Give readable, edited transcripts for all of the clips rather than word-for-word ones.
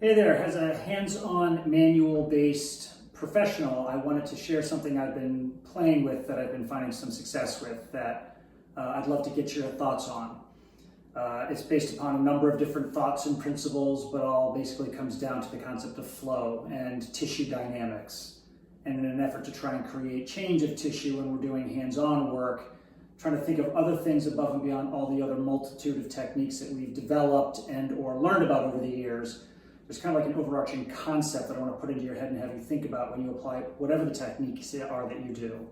Hey there, as a hands-on manual-based professional, I wanted to share something I've been playing with that I've been finding some success with that I'd love to get your thoughts on. It's based upon a number of different thoughts and principles, but all basically comes down to the concept of flow and tissue dynamics. And in an effort to try and create change of tissue when we're doing hands-on work, trying to think of other things above and beyond all the other multitude of techniques that we've developed and or learned about over the years. There's kind of like an overarching concept that I want to put into your head and have you think about when you apply whatever the techniques are that you do.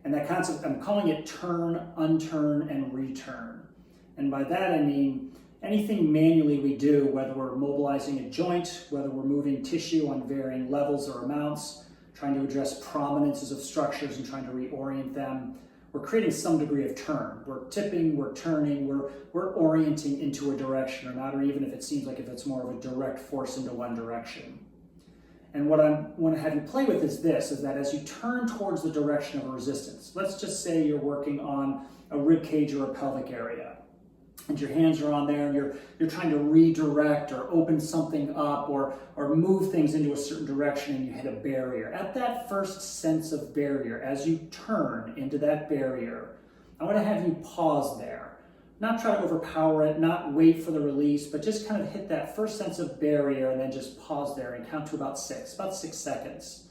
And that concept, I'm calling it turn, unturn, and return. And by that I mean anything manually we do, whether we're mobilizing a joint, whether we're moving tissue on varying levels or amounts, trying to address prominences of structures and trying to reorient them, we're creating some degree of turn. We're tipping, we're turning, we're orienting into a direction, or not, or even if it seems like if it's more of a direct force into one direction. And what I want to have you play with is this, is that as you turn towards the direction of a resistance, let's just say you're working on a rib cage or a pelvic area, and your hands are on there and you're trying to redirect or open something up or move things into a certain direction, and you hit a barrier. At that first sense of barrier, as you turn into that barrier, I want to have you pause there. Not try to overpower it, not wait for the release, but just kind of hit that first sense of barrier and then just pause there and count to about 6 seconds.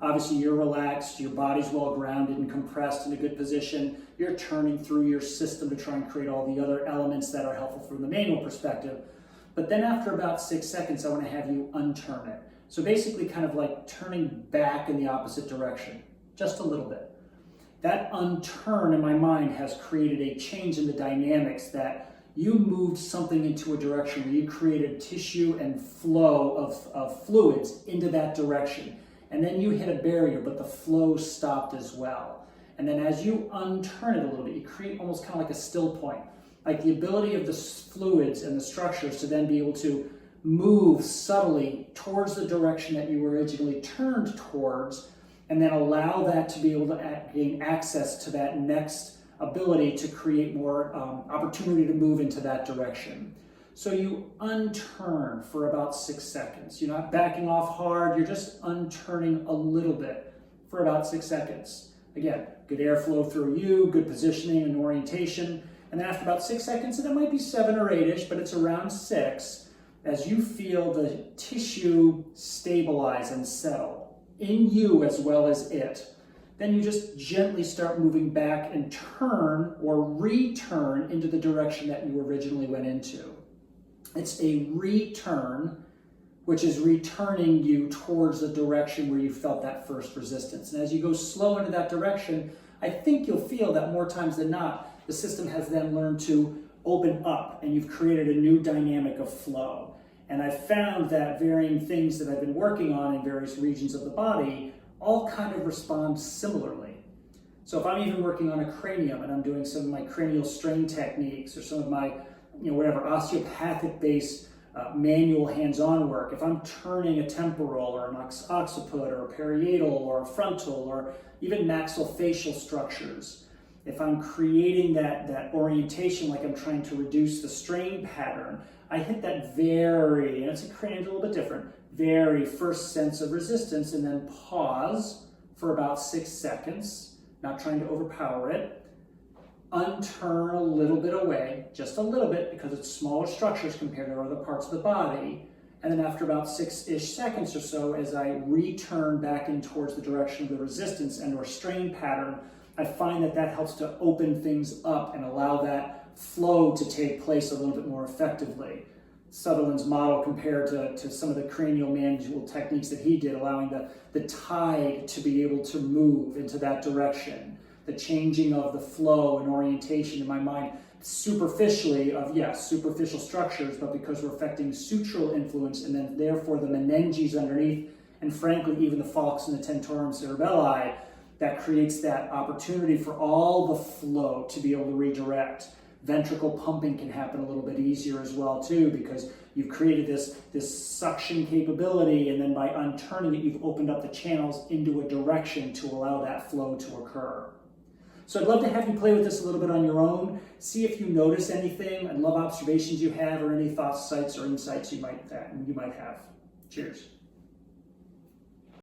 Obviously, you're relaxed, your body's well grounded and compressed in a good position. You're turning through your system to try and create all the other elements that are helpful from the manual perspective. But then after about 6 seconds, I want to have you unturn it. So basically kind of like turning back in the opposite direction, just a little bit. That unturn in my mind has created a change in the dynamics, that you moved something into a direction where you created tissue and flow of fluids into that direction. And then you hit a barrier, but the flow stopped as well. And then as you unturn it a little bit, you create almost kind of like a still point, like the ability of the fluids and the structures to then be able to move subtly towards the direction that you originally turned towards, and then allow that to be able to gain access to that next ability to create more opportunity to move into that direction. So you unturn for about 6 seconds. You're not backing off hard, you're just unturning a little bit for about 6 seconds. Again, good airflow through you, good positioning and orientation. And then after about 6 seconds, and it might be 7 or 8-ish, but it's around 6, as you feel the tissue stabilize and settle in you as well as it, then you just gently start moving back and turn or return into the direction that you originally went into. It's a return, which is returning you towards the direction where you felt that first resistance. And as you go slow into that direction, I think you'll feel that more times than not, the system has then learned to open up, and you've created a new dynamic of flow. And I've found that varying things that I've been working on in various regions of the body all kind of respond similarly. So if I'm even working on a cranium and I'm doing some of my cranial strain techniques or some of my whatever osteopathic-based manual hands-on work, if I'm turning a temporal or an occiput or a parietal or a frontal or even maxillofacial structures, if I'm creating that orientation like I'm trying to reduce the strain pattern, I hit that very, and it's a cranium a little bit different, very first sense of resistance, and then pause for about 6 seconds, not trying to overpower it. Unturn a little bit away, just a little bit, because it's smaller structures compared to other parts of the body. And then after about 6-ish seconds or so, as I return back in towards the direction of the resistance and or strain pattern, I find that helps to open things up and allow that flow to take place a little bit more effectively. Sutherland's model compared to some of the cranial manual techniques that he did, allowing the tide to be able to move into that direction. The changing of the flow and orientation in my mind, superficially of, yes, superficial structures, but because we're affecting sutural influence and then therefore the meninges underneath, and frankly, even the falx and the tentorium cerebelli, that creates that opportunity for all the flow to be able to redirect. Ventricle pumping can happen a little bit easier as well too, because you've created this suction capability, and then by unturning it, you've opened up the channels into a direction to allow that flow to occur. So I'd love to have you play with this a little bit on your own. See if you notice anything. I'd love observations you have or any thoughts, sights, or insights you might have. Cheers.